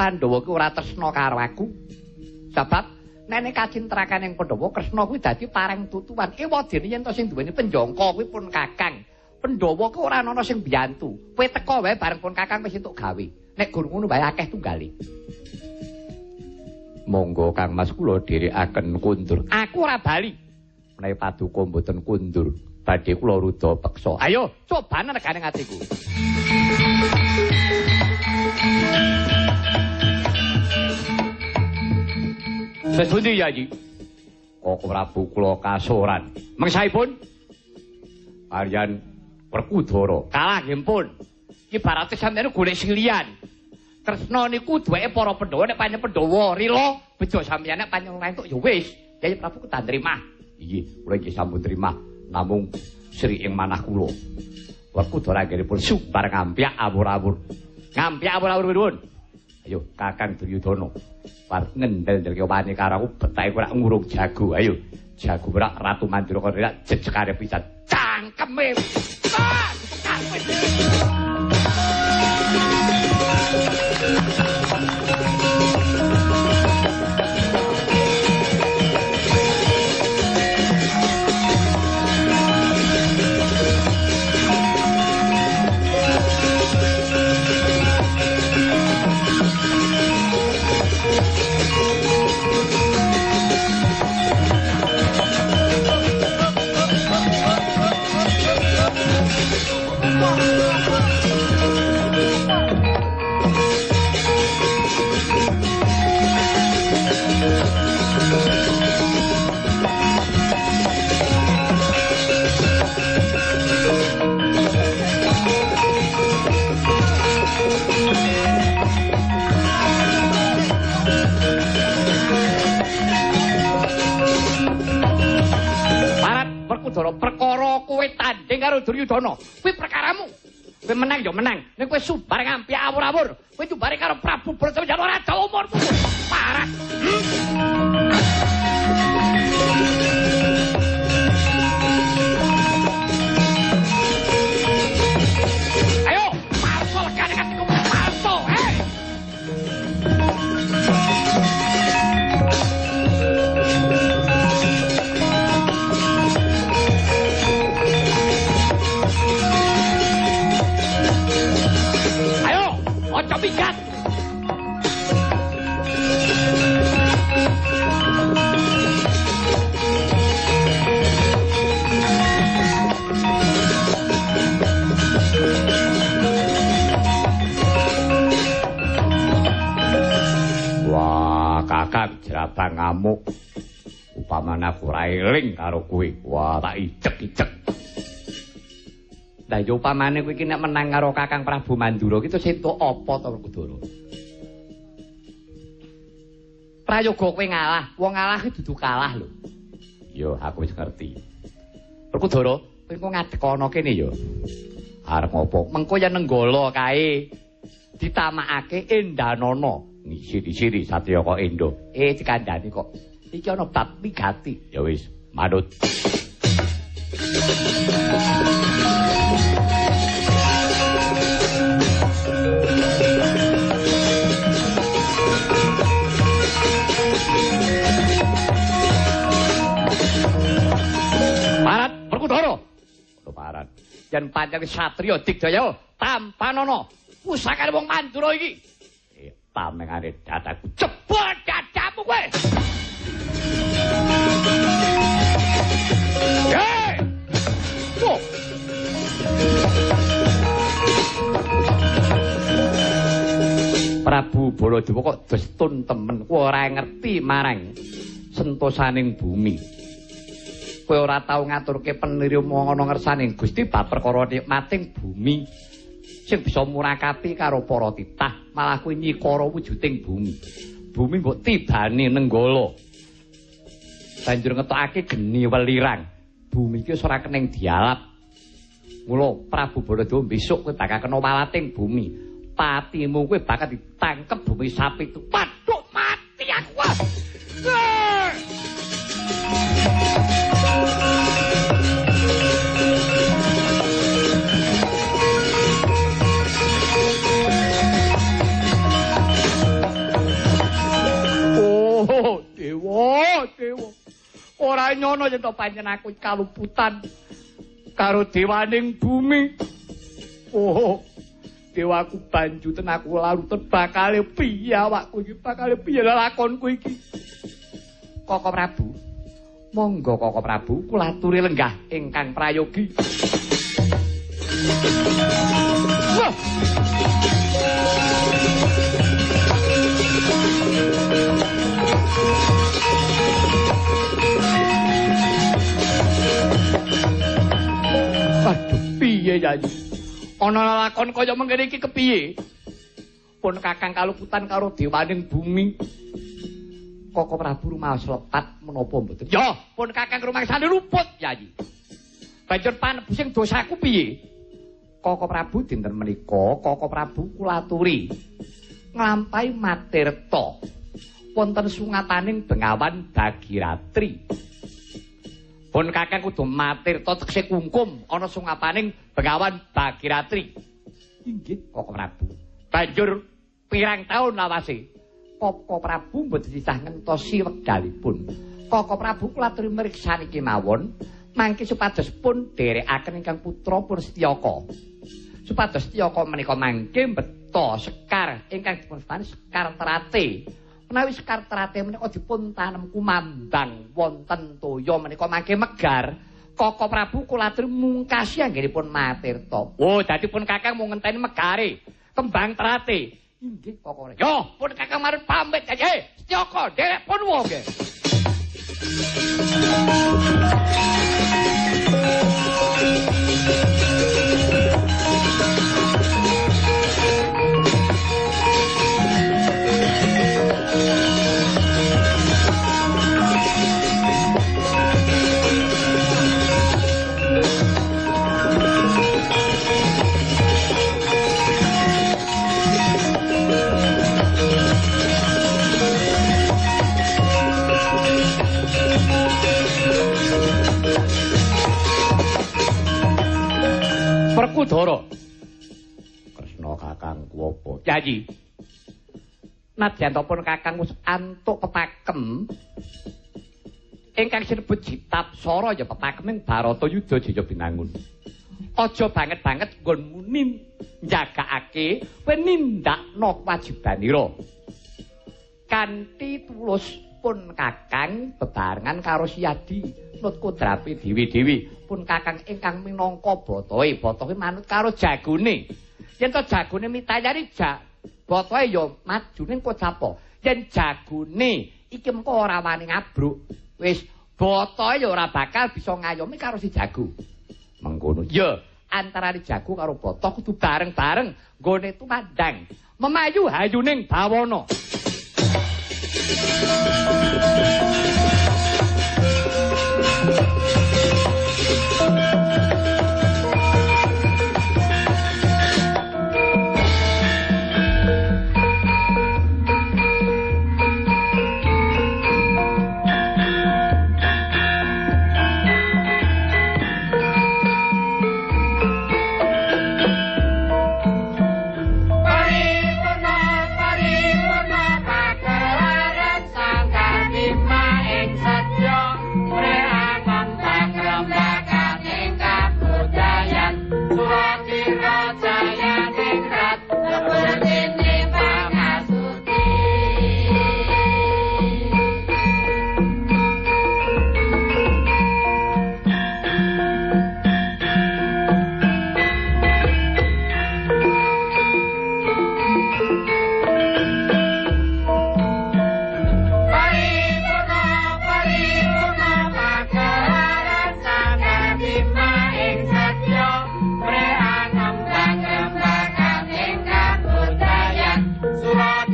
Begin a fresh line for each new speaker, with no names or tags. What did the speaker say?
Pandhawa kuwi ora tresna karo aku. Sebab nek kacintrakaning Pandhawa Kresna kuwi dadi pareng tutuwan. Ewadene yen to sing duweni penjangka kuwi pun Kakang. Pandhawa kuwi ora ana sing mbiyantu. Kowe teka wae bareng pun Kakang wis entuk gawe. Nek gur ngono wae akeh tunggale. Monggo Kang Mas kula dherekaken kundur. Aku ora bali. Menawi paduka mboten kundur, badhe kula rudha peksa. Ayo, cobane regane atiku. Sesundi Yayi. Kok Prabu kula kasoran. Mangsaipun Aryan Werkudara kalah nggih pun. Iki barate sampeyan golek silian. Tresna niku duweke para Pandhawa nek panjenengan Pandhawa rila bejo sampeyan nek panjenengan entuk ya wis. Yayi Prabu ketan trimah. Nggih, kula iki sampun trimah. Namung sri ing manah kula. Werkudara anggenipun subar ngampyak awur-awur. Ngampyak awur-awur nuwun. Ayo Kakang Duryudana. Par ngendel-ndelke wani karo aku betake ora ngurung jago. Ayo. Jago ora Ratu Mandura kok ora jejekare pisan. Cangkeme. Werkudara perkara kowe tanding karo Duryudana kuwi perkaramu. Kowe menang ya menang. Nek kowe subar ngampi awur-awur, kowe jubare karo Prabu Balaja ora ada umurmu. Parah. Ayo, palsu lekane katiku palsu. Ojo pikat. Wah, Kakang Jerabang ngamuk. Upamane aku ora eling karo kowe. Wah, tak ijek-ijek. Lah yo upamane kowe iki nek menang karo Kakang Prabu Mandura ki terus entuk apa to Werkudara? Prayoga kowe ngalah, wong ngalah ki dudu kalah lho. Yo aku wis ngerti. Werkudara, kowe engko ngadeg ana kene yo. Arep ngopo? Mengko yen nenggala kae ditamakake Endanana. Siri-siri Satyaka Enda. Dikandhani kok. Iki ana bab migati. Ya wis, manut. Parat Werkudara. Parat. Yen pancen satriya digdaya tampanana pusakane wong Mandura iki. Tamengane dadaku jebol dadamu kowe. Hei! Oh. Prabu Baladewa kok destun temen kowe ora ngerti marang sentosaning bumi. Kowe ora tau ngaturke penirma ana ngersaning Gusti bab perkara nikmating bumi sing bisa murakapi karo para titah, malah kowe nyikara wujuding bumi. Bumi mbok tibane nenggala. Banjur ngetokake geni welirang. Bumi iki ora keneng dialap. Mula Prabu Baladewa besok kowe bakal kena walating bumi. Patimu kowe bakal ditangkep bumi sapi itu. Waduh, mati aku. wae nyono yen to pancen aku kaluputan karo dewaning bumi. Oh, dewaku banjuten aku laruten bakale piye awakku iki bakale piye lakonku iki. Koko Prabu. Monggo Koko Prabu kula aturi lenggah ingkang prayogi. Wah. Aduh, piye Yayi? Ana lakon kaya mengkene iki kepiye? Pun Kakang kaluputan karo dewaning bumi. Koko Prabu rumaos lepat menapa mboten? Ya, pun Kakang rumangsane luput, Yayi. Banjur panebusing dosaku piye? Koko Prabu dinten menika, Koko Prabu kula aturi nglampahi Matirta wonten sungataning Bengawan Bagiratri. Pun Kakang kudu Matirta tekse kungkum ana sungataning Bengawan Bagiratri. Inggih, Koko Prabu. Banjur pirang taun lawase Koko Prabu mboten sisah ngentosi wekdalipun. Koko Prabu kula aturi mriksani kemawon mangke supados pun dherekaken ingkang putra pun Setyaka. Supados Setyaka menika mangke mbeta Sekar ingkang dipunwastani Sekar Trate. Menawi Sekar Trate menika dipun tanem kumambang wonten toya menika mangke megar. Koko Prabu kula aturi mungkasi anggenipun Matirta. Oh, dadi pun Kakang mung ngenteni megare kembang Trate. Inggih Koko. Yo, pun Kakang marang pamit. Setyaka derek pun wae nggih. Werkudara. Kresna kakangku apa? Yayi. Nadyan pun Kakang wis antuk pepakem ingkang sinebut Jitapsara ya pepakeming Baratayuda Jaya Binangun. Aja banget-banget nggon muni njagakake kowe nindakno kewajibanira. Kanthi tulus pun Kakang bebarengan karo Siyadi nut kodrape dewi-dewi pun Kakang ingkang minangka botohe manut karo jagone. Yen to jagone mitayari botohe ya majune kocapo. Yen jagone iki mengko ora wani ngabruk, wis botohe ya ora bakal bisa ngayomi karo si jago. Mengkono. Ya, antarané jago karo boto kudu bareng-bareng nggone tumandang memayu hayuning bawana.
Surat